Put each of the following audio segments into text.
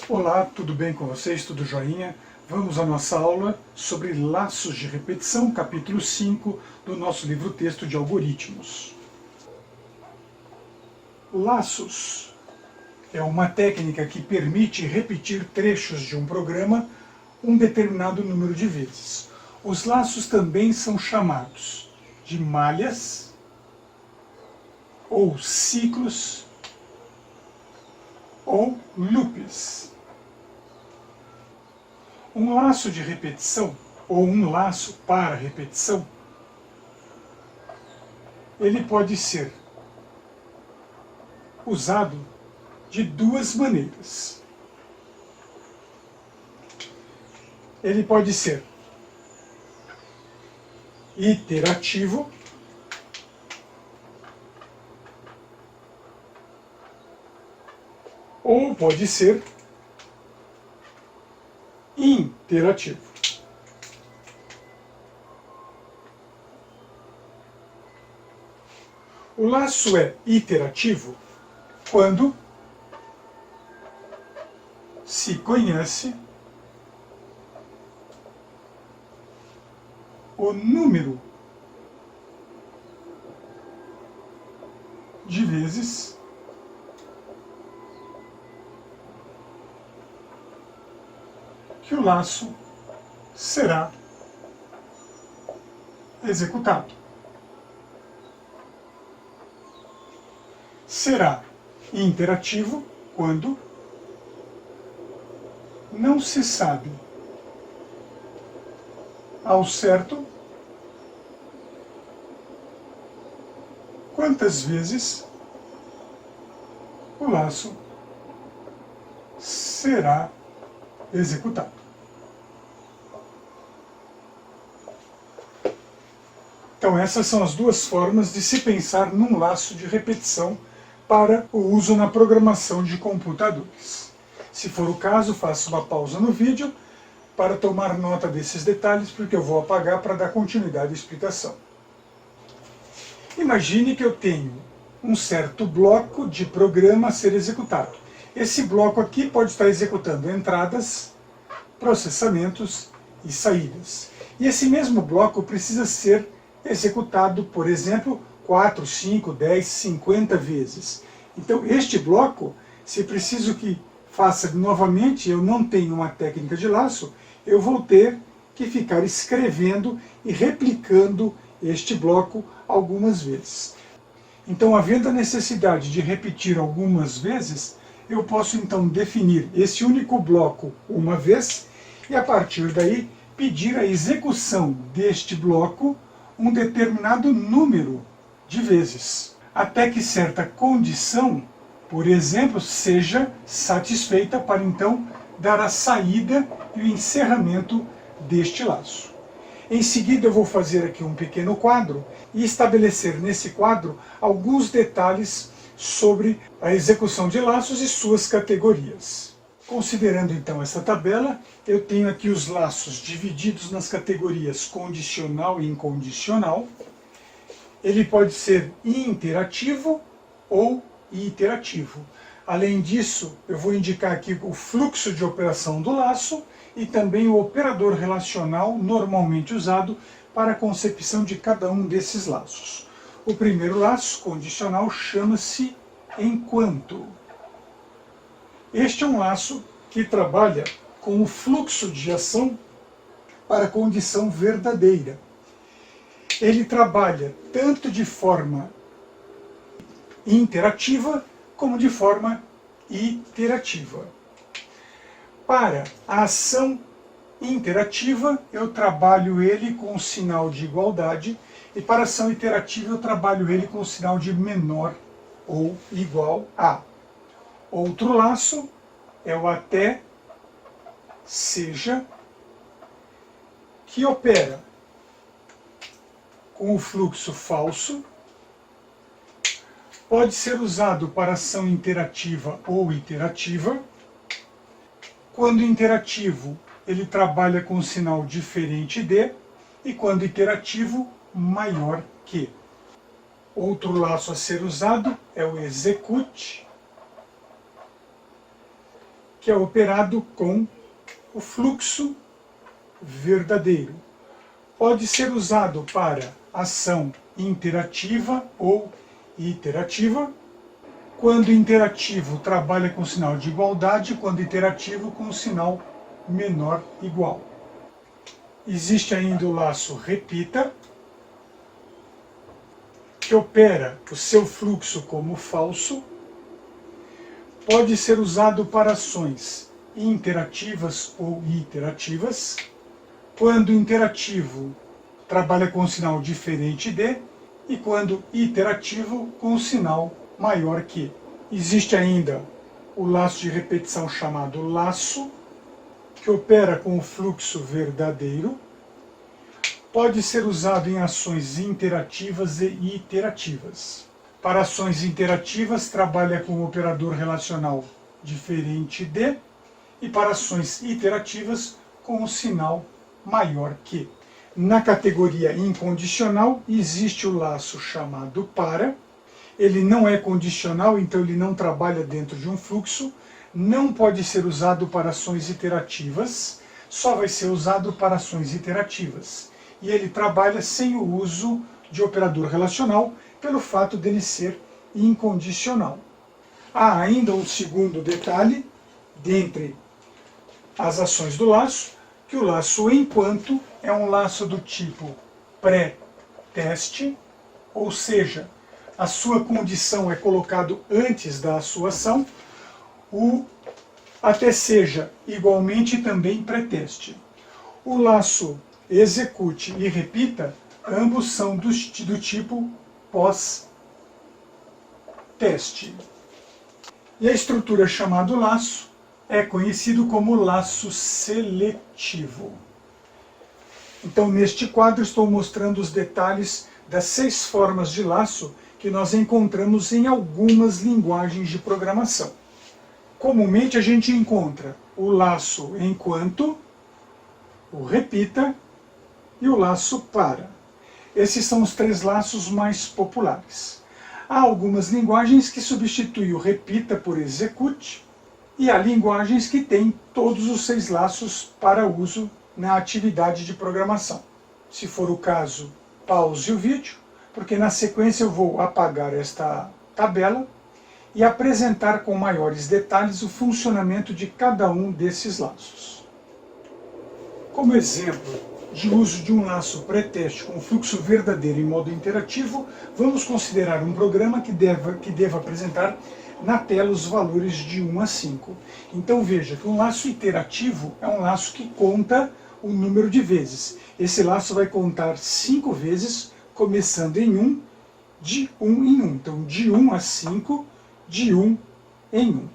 Olá, tudo bem com vocês? Tudo joinha? Vamos à nossa aula sobre laços de repetição, capítulo 5 do nosso livro-texto de algoritmos. Laços é uma técnica que permite repetir trechos de um programa um determinado número de vezes. Os laços também são chamados de malhas ou ciclos ou loops. Um laço de repetição, ou um laço para repetição, ele pode ser usado de duas maneiras. Ele pode ser iterativo, ou pode ser interativo. O laço é iterativo quando se conhece o número de vezes que o laço será executado. Será interativo quando não se sabe ao certo quantas vezes o laço será executado. Então essas são as duas formas de se pensar num laço de repetição para o uso na programação de computadores. Se for o caso, faça uma pausa no vídeo para tomar nota desses detalhes, porque eu vou apagar para dar continuidade à explicação. Imagine que eu tenho um certo bloco de programa a ser executado. Esse bloco aqui pode estar executando entradas, processamentos e saídas. E esse mesmo bloco precisa ser executado, por exemplo, 4, 5, 10, 50 vezes. Então, este bloco, se preciso que faça novamente, eu não tenho uma técnica de laço, eu vou ter que ficar escrevendo e replicando este bloco algumas vezes. Então, havendo a necessidade de repetir algumas vezes, eu posso então definir esse único bloco uma vez e, a partir daí, pedir a execução deste bloco um determinado número de vezes, até que certa condição, por exemplo, seja satisfeita para então dar a saída e o encerramento deste laço. Em seguida eu vou fazer aqui um pequeno quadro e estabelecer nesse quadro alguns detalhes sobre a execução de laços e suas categorias. Considerando então essa tabela, eu tenho aqui os laços divididos nas categorias condicional e incondicional. Ele pode ser interativo ou iterativo. Além disso, eu vou indicar aqui o fluxo de operação do laço e também o operador relacional normalmente usado para a concepção de cada um desses laços. O primeiro laço condicional chama-se enquanto. Este é um laço que trabalha com o fluxo de ação para a condição verdadeira. Ele trabalha tanto de forma interativa como de forma iterativa. Para a ação interativa, eu trabalho ele com o sinal de igualdade, e para a ação iterativa, eu trabalho ele com o sinal de menor ou igual a. Outro laço é o até seja, que opera com o fluxo falso, pode ser usado para ação interativa ou iterativa. Quando interativo, ele trabalha com um sinal diferente de, e quando iterativo, maior que. Outro laço a ser usado é o execute, que é operado com o fluxo verdadeiro. Pode ser usado para ação interativa ou iterativa. Quando interativo, trabalha com sinal de igualdade, quando iterativo, com sinal menor igual. Existe ainda o laço repita, que opera o seu fluxo como falso. Pode ser usado para ações interativas ou iterativas. Quando interativo, trabalha com sinal diferente de, e quando iterativo, com sinal maior que. Existe ainda o laço de repetição chamado laço, que opera com o fluxo verdadeiro. Pode ser usado em ações interativas e iterativas. Para ações interativas, trabalha com o operador relacional diferente de, e para ações iterativas, com o sinal maior que. Na categoria incondicional, existe o laço chamado para. Ele não é condicional, então ele não trabalha dentro de um fluxo, não pode ser usado para ações iterativas, só vai ser usado para ações iterativas. E ele trabalha sem o uso de operador relacional, pelo fato dele ser incondicional. Há ainda um segundo detalhe, dentre as ações do laço, que o laço enquanto é um laço do tipo pré-teste, ou seja, a sua condição é colocado antes da sua ação, o até seja igualmente também pré-teste. O laço execute e repita, ambos são do tipo pós-teste. E a estrutura chamada laço é conhecido como laço seletivo. Então, neste quadro, estou mostrando os detalhes das 6 formas de laço que nós encontramos em algumas linguagens de programação. Comumente, a gente encontra o laço enquanto, o repita e o laço para. Esses são os 3 laços mais populares. Há algumas linguagens que substituem o repita por execute, e há linguagens que têm todos os 6 laços para uso na atividade de programação. Se for o caso, pause o vídeo, porque na sequência eu vou apagar esta tabela e apresentar com maiores detalhes o funcionamento de cada um desses laços. Como exemplo de uso de um laço pré-teste com fluxo verdadeiro em modo interativo, vamos considerar um programa que deva apresentar na tela os valores de 1 a 5. Então veja que um laço iterativo é um laço que conta o número de vezes. Esse laço vai contar 5 vezes, começando em 1, de 1 em 1. Então de 1 a 5, de 1 em 1.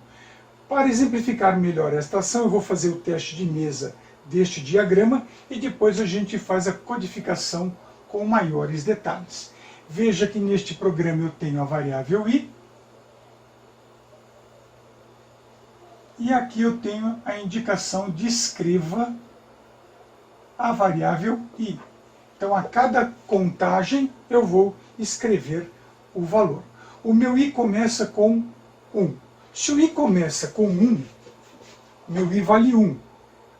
Para exemplificar melhor esta ação, eu vou fazer o teste de mesa deste diagrama e depois a gente faz a codificação com maiores detalhes. Veja que neste programa eu tenho a variável i, e aqui eu tenho a indicação de escreva a variável i. Então a cada contagem eu vou escrever o valor. O meu i começa com 1. Se o i começa com 1, meu i vale 1.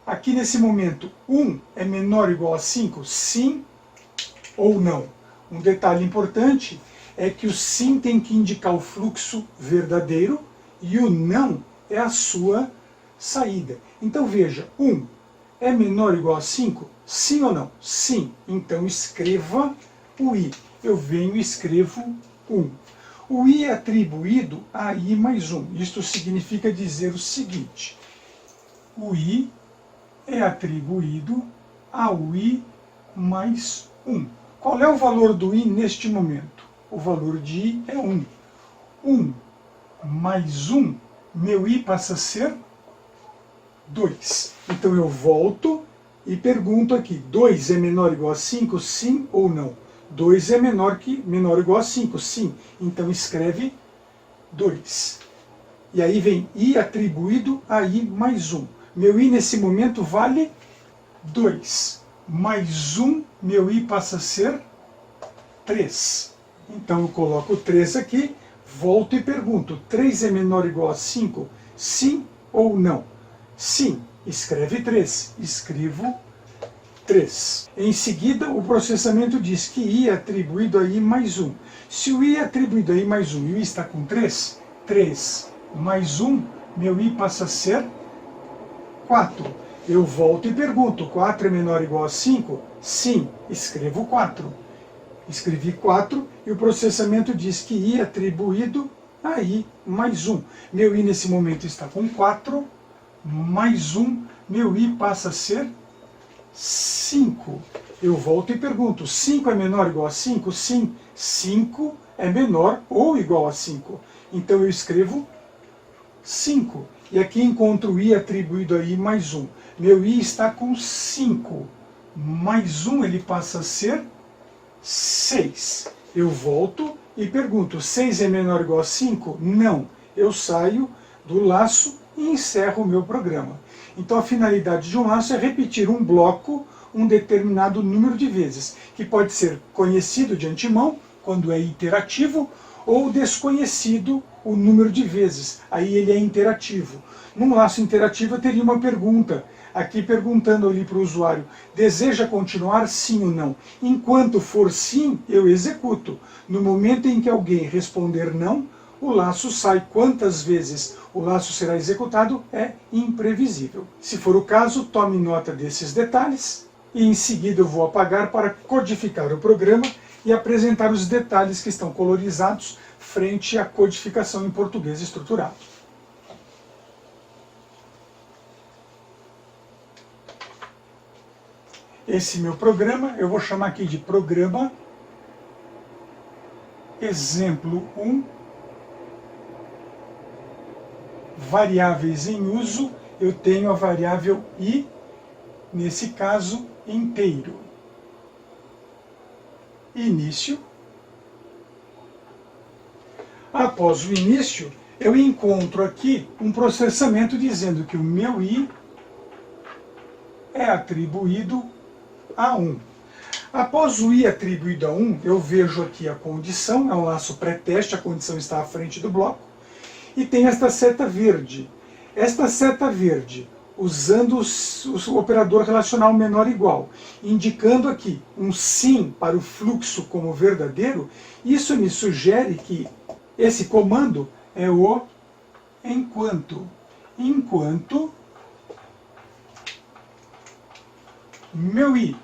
Aqui nesse momento, 1 é menor ou igual a 5? Sim ou não? Um detalhe importante é que o sim tem que indicar o fluxo verdadeiro e o não é a sua saída. Então veja, 1 é menor ou igual a 5? Sim ou não? Sim. Então escreva o i. Eu venho e escrevo 1. O i é atribuído a i mais 1. Isto significa dizer o seguinte: o i é atribuído ao i mais 1. Qual é o valor do i neste momento? O valor de i é 1. 1 mais 1, meu i passa a ser 2. Então eu volto e pergunto aqui, 2 é menor ou igual a 5? Sim ou não? 2 é menor ou igual a 5? Sim. Então escreve 2. E aí vem i atribuído a i mais 1. Meu i nesse momento vale 2. Mais 1, meu i passa a ser 3. Então eu coloco 3 aqui, volto e pergunto, 3 é menor ou igual a 5? Sim ou não? Sim, escreve 3. Escrevo 3. Em seguida, o processamento diz que I é atribuído a I mais 1. Se o I é atribuído a I mais 1 e o I está com 3, 3 mais 1, meu I passa a ser 4. Eu volto e pergunto, 4 é menor ou igual a 5? Sim, escrevo 4. Escrevi 4 e o processamento diz que I é atribuído a I mais 1. Meu I nesse momento está com 4, mais 1, meu I passa a ser 5. Eu volto e pergunto, 5 é menor ou igual a 5? Sim, 5 é menor ou igual a 5. Então eu escrevo 5. E aqui encontro o I atribuído a I mais 1. Meu I está com 5. Mais 1 ele passa a ser 6. Eu volto e pergunto, 6 é menor ou igual a 5? Não. Eu saio do laço e encerro o meu programa. Então a finalidade de um laço é repetir um bloco um determinado número de vezes, que pode ser conhecido de antemão, quando é iterativo, ou desconhecido o número de vezes, aí ele é interativo. Num laço interativo eu teria uma pergunta, aqui perguntando ali para o usuário, deseja continuar sim ou não? Enquanto for sim, eu executo. No momento em que alguém responder não, o laço sai. Quantas vezes o laço será executado é imprevisível. Se for o caso, tome nota desses detalhes e em seguida eu vou apagar para codificar o programa e apresentar os detalhes que estão colorizados frente à codificação em português estruturado. Esse meu programa, eu vou chamar aqui de programa exemplo 1, variáveis em uso, eu tenho a variável I, nesse caso, inteiro. Início. Após o início, eu encontro aqui um processamento dizendo que o meu I é atribuído a 1. Após o I atribuído a 1, eu vejo aqui a condição, é um laço pré-teste, a condição está à frente do bloco, e tem esta seta verde. Esta seta verde, usando o operador relacional menor ou igual, indicando aqui um sim para o fluxo como verdadeiro, isso me sugere que esse comando é o enquanto. Enquanto meu I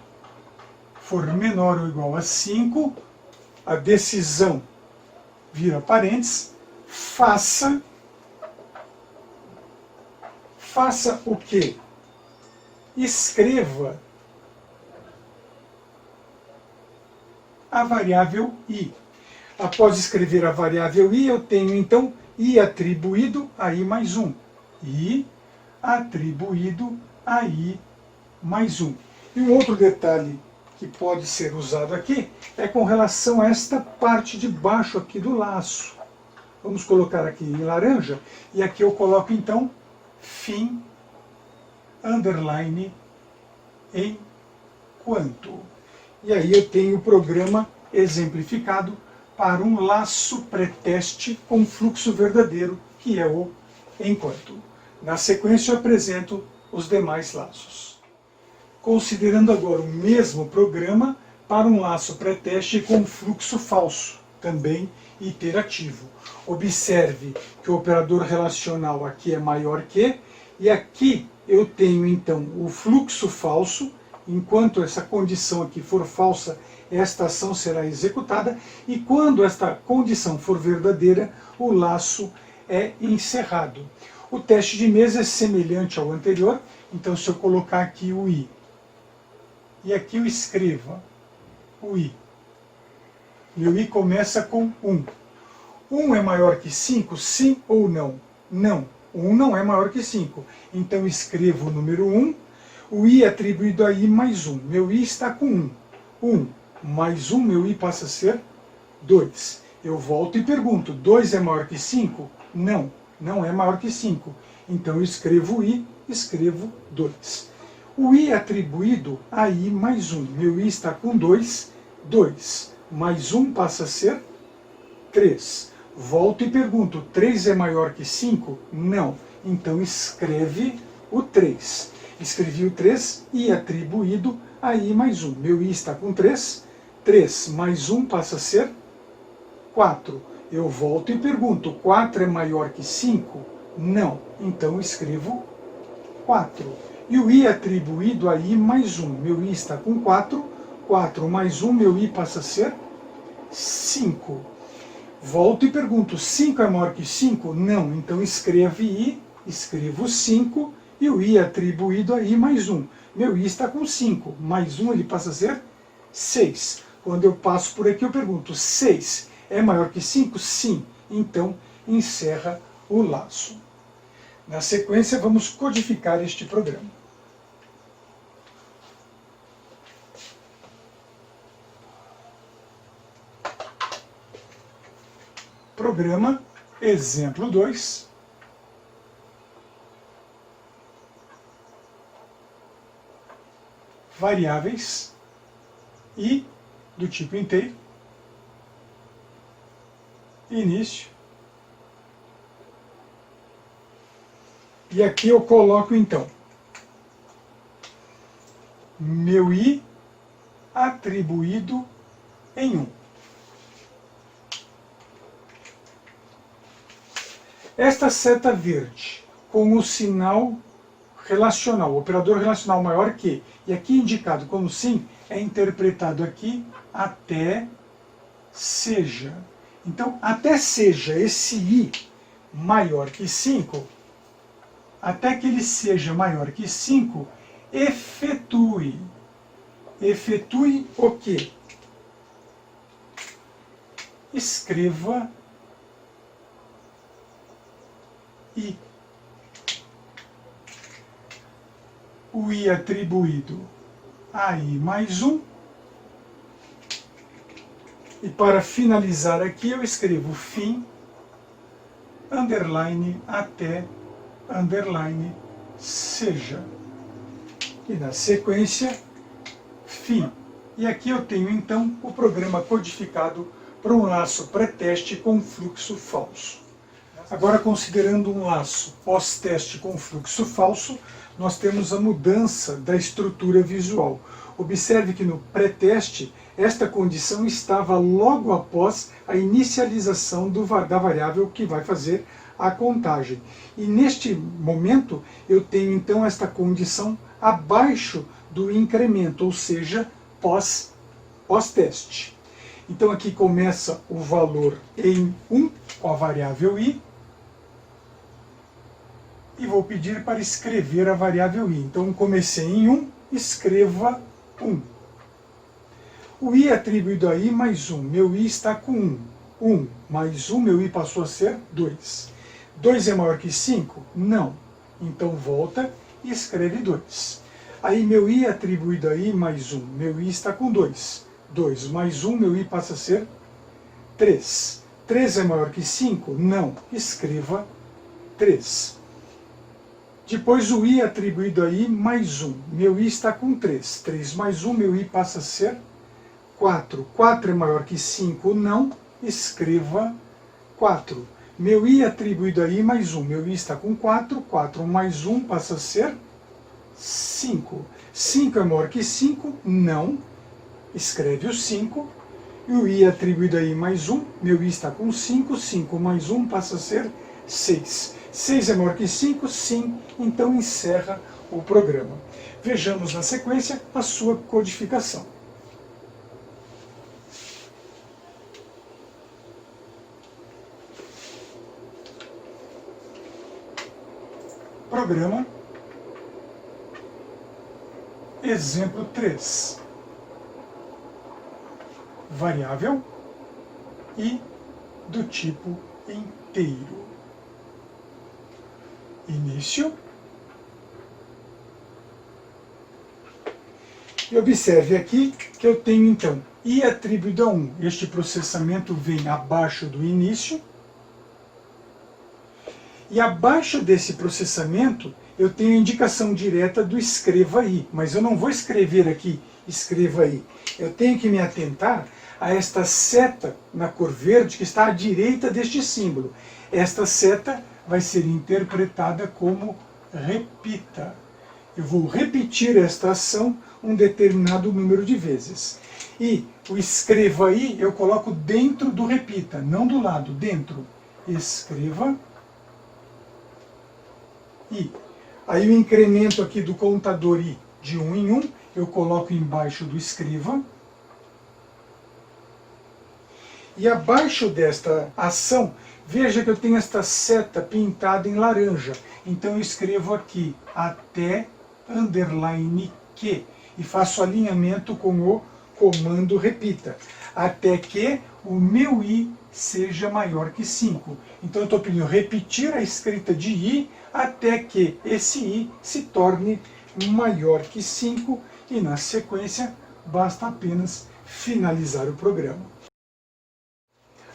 for menor ou igual a 5, a decisão vira parênteses, faça o quê? Escreva a variável I. Após escrever a variável I, eu tenho então I atribuído a I mais 1. I atribuído a I mais 1. E um outro detalhe que pode ser usado aqui é com relação a esta parte de baixo aqui do laço. Vamos colocar aqui em laranja, e aqui eu coloco então fim, underline, enquanto. E aí eu tenho o programa exemplificado para um laço pré-teste com fluxo verdadeiro, que é o enquanto. Na sequência eu apresento os demais laços. Considerando agora o mesmo programa para um laço pré-teste com fluxo falso, também iterativo. Observe que o operador relacional aqui é maior que, e aqui eu tenho então o fluxo falso, enquanto essa condição aqui for falsa, esta ação será executada, e quando esta condição for verdadeira, o laço é encerrado. O teste de mesa é semelhante ao anterior, então se eu colocar aqui o I, e aqui eu escreva o I, meu I começa com 1. 1 é maior que 5, sim ou não? Não. 1 não é maior que 5. Então escrevo o número 1, o I é atribuído a I mais 1. Meu I está com 1. 1 mais 1, meu I passa a ser 2. Eu volto e pergunto, 2 é maior que 5? Não, não é maior que 5. Então eu escrevo I, escrevo 2. O I é atribuído a I mais 1. Meu I está com 2, 2 mais 1 passa a ser 3. Volto e pergunto, 3 é maior que 5? Não. Então escreve o 3. Escrevi o 3 e atribuído a i mais 1. Meu i está com 3. 3 mais 1 passa a ser 4. Eu volto e pergunto, 4 é maior que 5? Não. Então escrevo 4. E o i atribuído a i mais 1. Meu i está com 4. 4 mais 1, meu i passa a ser 5. Volto e pergunto, 5 é maior que 5? Não. Então escrevo 5 e o i atribuído a i mais 1. Meu i está com 5. Mais 1 ele passa a ser 6. Quando eu passo por aqui eu pergunto, 6 é maior que 5? Sim. Então encerra o laço. Na sequência vamos codificar este programa. Programa, exemplo 2. Variáveis i do tipo inteiro, início. E aqui eu coloco então meu i atribuído em 1. Esta seta verde com o sinal relacional, operador relacional maior que, e aqui indicado como sim, é interpretado aqui até seja. Então, até seja esse i maior que 5, até que ele seja maior que 5, efetue. Efetue o quê? Escreva i. O i atribuído a i mais 1. E para finalizar aqui eu escrevo fim, underline, até, underline, seja. E na sequência, fim. E aqui eu tenho então o programa codificado para um laço pré-teste com fluxo falso. Agora, considerando um laço pós-teste com fluxo falso, nós temos a mudança da estrutura visual. Observe que no pré-teste, esta condição estava logo após a inicialização da variável que vai fazer a contagem. E neste momento, eu tenho então esta condição abaixo do incremento, ou seja, pós-teste. Então aqui começa o valor em 1 com a variável i, e vou pedir para escrever a variável i. Então comecei em 1, escreva 1. O i atribuído a i mais 1, meu i está com 1. 1 mais 1, meu i passou a ser 2. 2 é maior que 5? Não. Então volta e escreve 2. Aí meu i atribuído a i mais 1, meu i está com 2. 2 mais 1, meu i passa a ser 3. 3 é maior que 5? Não. Escreva 3. Depois o i atribuído a i mais 1. Meu i está com 3. 3 mais 1, meu i passa a ser 4. 4 é maior que 5? Não. Escreva 4. Meu i atribuído a i mais 1. Meu i está com 4. 4 mais 1 passa a ser 5. 5 é maior que 5? Não. Escreve o 5. E o i atribuído a i mais 1. Meu i está com 5. 5 mais 1 passa a ser 6. 6 é maior que 5? Sim. Então encerra o programa. Vejamos na sequência a sua codificação. Programa. Exemplo 3. Variável i do tipo inteiro. Início. E observe aqui que eu tenho então i atribuído a 1. Este processamento vem abaixo do início. E abaixo desse processamento eu tenho a indicação direta do escreva i. Mas eu não vou escrever aqui escreva i. Eu tenho que me atentar a esta seta na cor verde que está à direita deste símbolo. Esta seta vai ser interpretada como repita. Eu vou repetir esta ação um determinado número de vezes. E o escreva I eu coloco dentro do repita, não do lado, dentro. Escreva I. Aí o incremento aqui do contador I de 1 em 1, eu coloco embaixo do escreva. E abaixo desta ação, veja que eu tenho esta seta pintada em laranja. Então eu escrevo aqui, até underline que, e faço alinhamento com o comando repita, até que o meu I seja maior que 5. Então eu estou pedindo repetir a escrita de I até que esse I se torne maior que 5 e na sequência basta apenas finalizar o programa.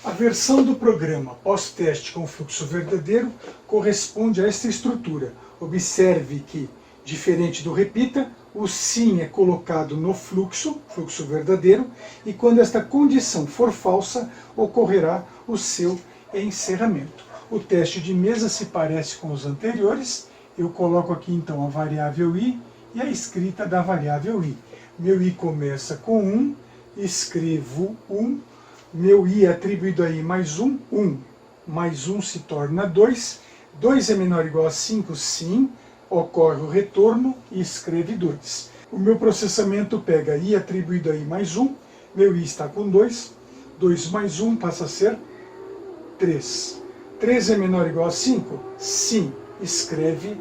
A versão do programa pós-teste com fluxo verdadeiro corresponde a esta estrutura. Observe que, diferente do repita, o sim é colocado no fluxo verdadeiro, e quando esta condição for falsa, ocorrerá o seu encerramento. O teste de mesa se parece com os anteriores. Eu coloco aqui então a variável I e a escrita da variável I. Meu I começa com 1, escrevo 1, meu I atribuído a I mais 1, 1. Mais 1 se torna 2, 2 é menor ou igual a 5, sim, ocorre o retorno e escreve 2. O meu processamento pega I atribuído a I mais 1, meu I está com 2, 2 mais 1 passa a ser 3. 3 é menor ou igual a 5? Sim, escreve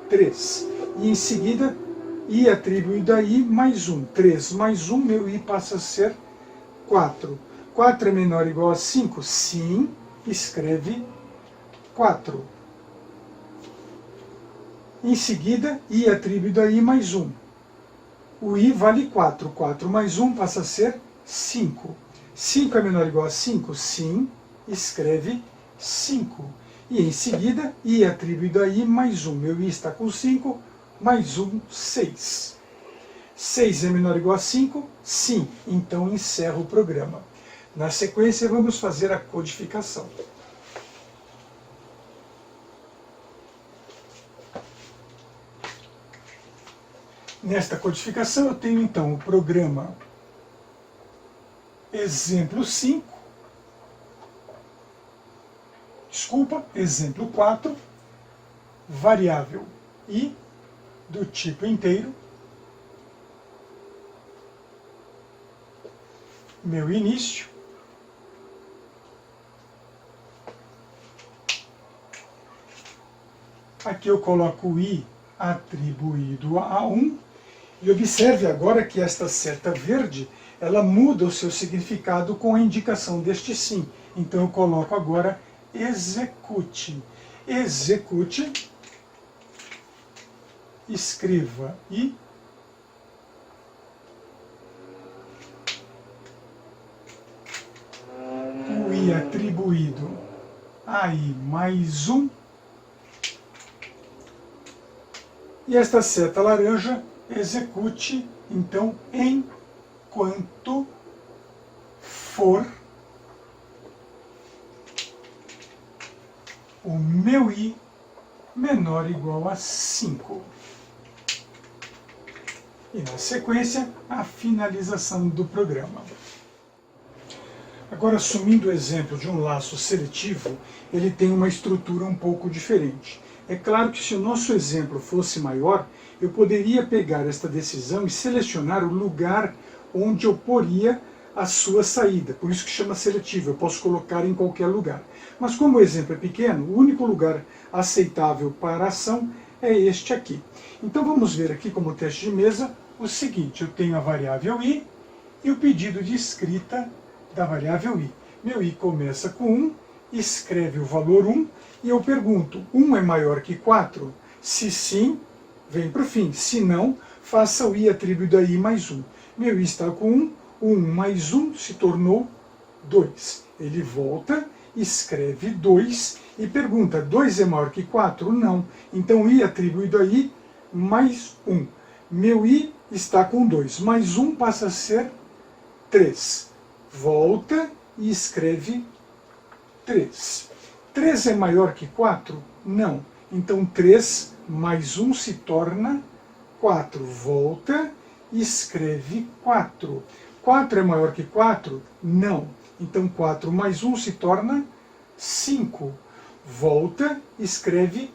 3. E em seguida, I atribuído a I mais 1. 3 mais 1, meu I passa a ser 4. 4 é menor ou igual a 5? Sim, escreve 4. Em seguida, I atribuído a I mais 1. O I vale 4. 4 mais 1 passa a ser 5. 5 é menor ou igual a 5? Sim, escreve 5. E em seguida, I atribuído a I mais 1. Meu I está com 5, mais 1, 6. 6 é menor ou igual a 5? Sim, então encerro o programa. Na sequência, vamos fazer a codificação. Nesta codificação, eu tenho então o programa exemplo 5, exemplo 4, variável I do tipo inteiro, meu início, aqui eu coloco o I atribuído a 1, e observe agora que esta seta verde, ela muda o seu significado com a indicação deste sim. Então eu coloco agora execute. Execute, escreva I, o I atribuído a I mais 1, e esta seta laranja execute, então, enquanto for o meu I menor ou igual a 5. E na sequência, a finalização do programa. Agora, assumindo o exemplo de um laço seletivo, ele tem uma estrutura um pouco diferente. É claro que se o nosso exemplo fosse maior, eu poderia pegar esta decisão e selecionar o lugar onde eu poria a sua saída. Por isso que chama seletivo, eu posso colocar em qualquer lugar. Mas como o exemplo é pequeno, o único lugar aceitável para a ação é este aqui. Então vamos ver aqui como teste de mesa o seguinte: eu tenho a variável I e o pedido de escrita da variável I. Meu I começa com 1, escreve o valor 1, e eu pergunto, 1 é maior que 4? Se sim, vem para o fim. Se não, faça o I atribuído a I mais 1. Meu I está com 1, 1 mais 1 se tornou 2. Ele volta, escreve 2 e pergunta, 2 é maior que 4? Não. Então I atribuído a I mais 1. Meu I está com 2, mais 1 passa a ser 3. Volta e escreve 3. 3 é maior que 4? Não. Então 3 mais 1 se torna 4. Volta e escreve 4. 4 é maior que 4? Não. Então 4 mais 1 se torna 5. Volta e escreve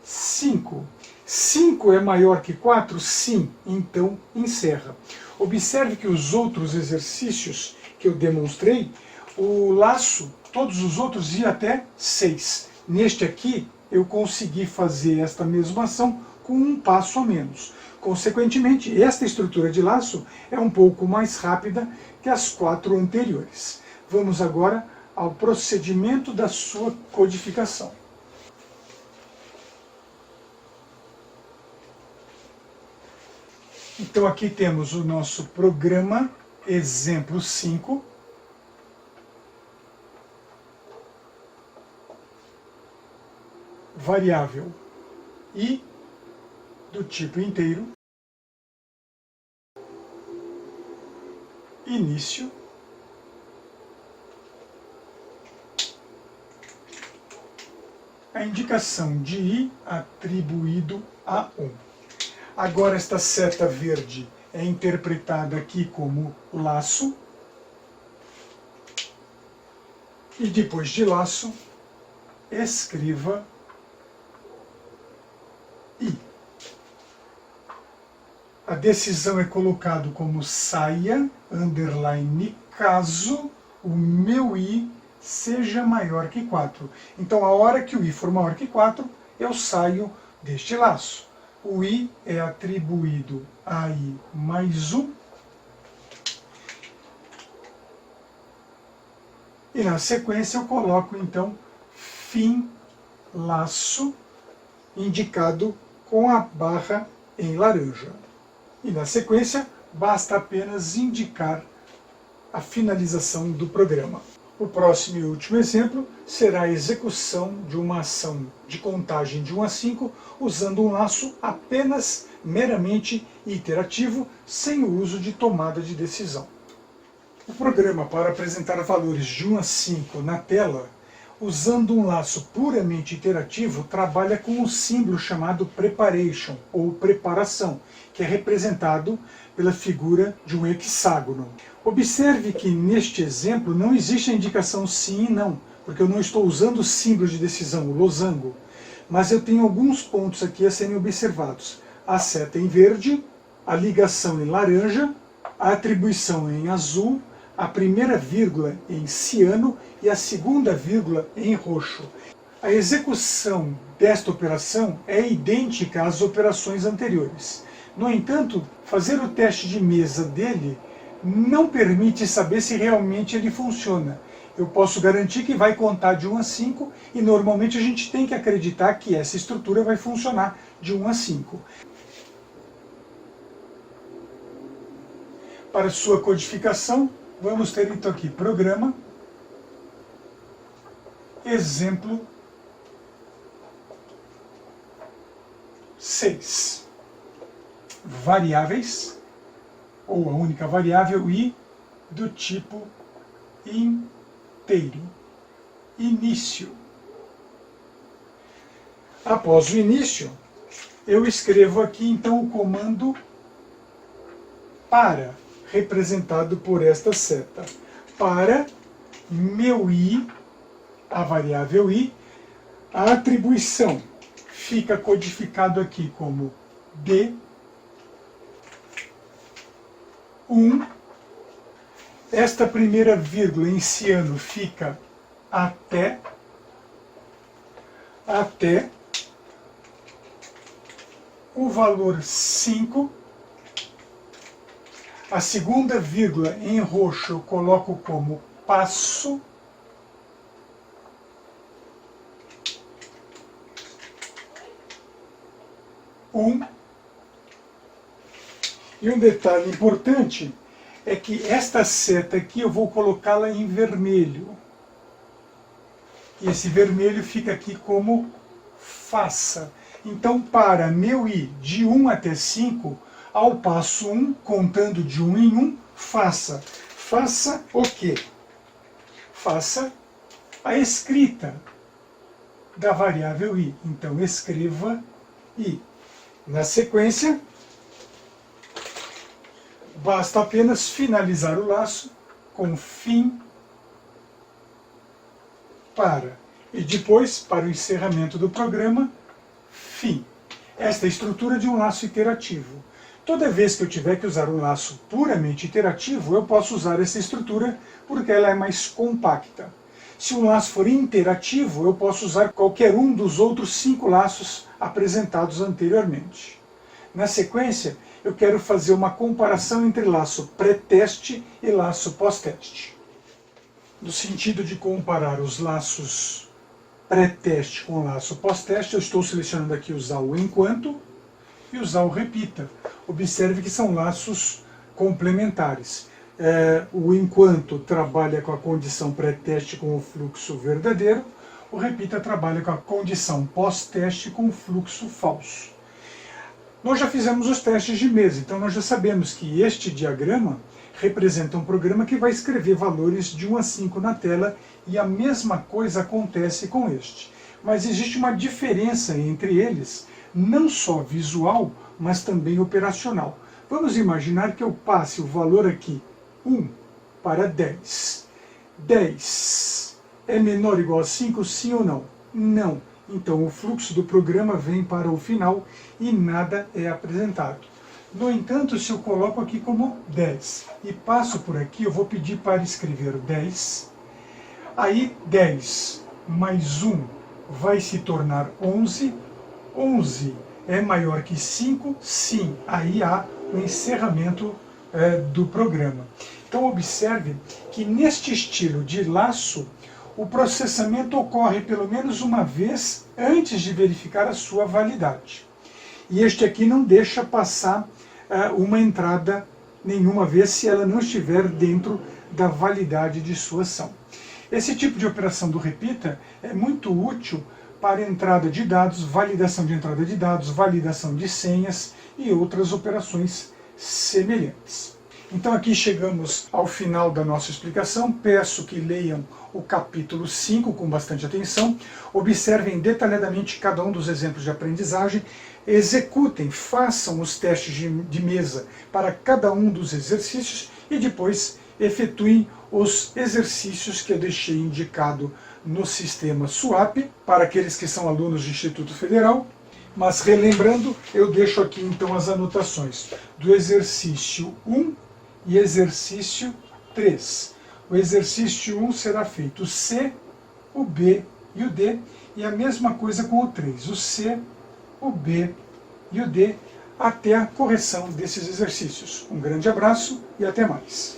5. 5 é maior que 4? Sim. Então encerra. Observe que os outros exercícios que eu demonstrei, o laço, todos os outros iam até 6. Neste aqui, eu consegui fazer esta mesma ação com um passo a menos. Consequentemente, esta estrutura de laço é um pouco mais rápida que as 4 anteriores. Vamos agora ao procedimento da sua codificação. Então aqui temos o nosso programa, exemplo 5. Variável i do tipo inteiro, início, a indicação de i atribuído a 1. Agora esta seta verde é interpretada aqui como laço, e depois de laço, escreva i. A decisão é colocado como saia, underline, caso o meu i seja maior que 4. Então, a hora que o i for maior que 4, eu saio deste laço. O i é atribuído a i mais 1. E na sequência eu coloco, então, fim laço, indicado com a barra em laranja. E na sequência, basta apenas indicar a finalização do programa. O próximo e último exemplo será a execução de uma ação de contagem de 1 a 5 usando um laço apenas meramente iterativo, sem o uso de tomada de decisão. O programa para apresentar valores de 1 a 5 na tela, usando um laço puramente iterativo, trabalha com um símbolo chamado preparation, ou preparação, que é representado pela figura de um hexágono. Observe que neste exemplo não existe a indicação sim e não, porque eu não estou usando o símbolo de decisão, o losango, mas eu tenho alguns pontos aqui a serem observados. A seta em verde, a ligação em laranja, a atribuição em azul, a primeira vírgula em ciano e a segunda vírgula em roxo. A execução desta operação é idêntica às operações anteriores. No entanto, fazer o teste de mesa dele não permite saber se realmente ele funciona. Eu posso garantir que vai contar de 1 a 5 e normalmente a gente tem que acreditar que essa estrutura vai funcionar de 1 a 5. Para sua codificação, vamos ter então aqui programa, exemplo 6. Variáveis, ou a única variável i do tipo inteiro. Início. Após o início, eu escrevo aqui então o comando para, representado por esta seta. Para meu i, a variável i, a atribuição fica codificado aqui como d1. Esta primeira vírgula em ciano fica até o valor 5. A segunda vírgula em roxo eu coloco como passo. E um detalhe importante é que esta seta aqui eu vou colocá-la em vermelho. E esse vermelho fica aqui como faça. Então, para meu i de 1 até 5, ao passo 1, contando de 1 em 1, faça. Faça o quê? Faça a escrita da variável i. Então, escreva E, na sequência, basta apenas finalizar o laço com fim para. E depois, para o encerramento do programa, fim. Esta é a estrutura de um laço iterativo. Toda vez que eu tiver que usar um laço puramente iterativo, eu posso usar essa estrutura porque ela é mais compacta. Se um laço for interativo, eu posso usar qualquer um dos outros 5 laços apresentados anteriormente. Na sequência, eu quero fazer uma comparação entre laço pré-teste e laço pós-teste. No sentido de comparar os laços pré-teste com o laço pós-teste, eu estou selecionando aqui usar o enquanto e usar o repita. Observe que são laços complementares. O enquanto trabalha com a condição pré-teste com o fluxo verdadeiro, o repita trabalha com a condição pós-teste com o fluxo falso. Nós já fizemos os testes de mesa, então nós já sabemos que este diagrama representa um programa que vai escrever valores de 1 a 5 na tela, e a mesma coisa acontece com este. Mas existe uma diferença entre eles, não só visual, mas também operacional. Vamos imaginar que eu passe o valor aqui, 1 para 10. 10 é menor ou igual a 5, sim ou não? Não. Então o fluxo do programa vem para o final e nada é apresentado. No entanto, se eu coloco aqui como 10 e passo por aqui, eu vou pedir para escrever 10. Aí 10 mais 1 vai se tornar 11. 11 é maior que 5? Sim. Aí há o encerramento do programa. Então observe que neste estilo de laço, o processamento ocorre pelo menos uma vez antes de verificar a sua validade. E este aqui não deixa passar uma entrada nenhuma vez se ela não estiver dentro da validade de sua ação. Esse tipo de operação do repita é muito útil para entrada de dados, validação de entrada de dados, validação de senhas e outras operações semelhantes. Então aqui chegamos ao final da nossa explicação. Peço que leiam o capítulo 5 com bastante atenção, observem detalhadamente cada um dos exemplos de aprendizagem, executem, façam os testes de mesa para cada um dos exercícios e depois efetuem os exercícios que eu deixei indicado no sistema SWAP para aqueles que são alunos do Instituto Federal. Mas relembrando, eu deixo aqui então as anotações do exercício 1 e exercício 3. O exercício 1 será feito o C, o B e o D, e a mesma coisa com o 3, o C, o B e o D, até a correção desses exercícios. Um grande abraço e até mais.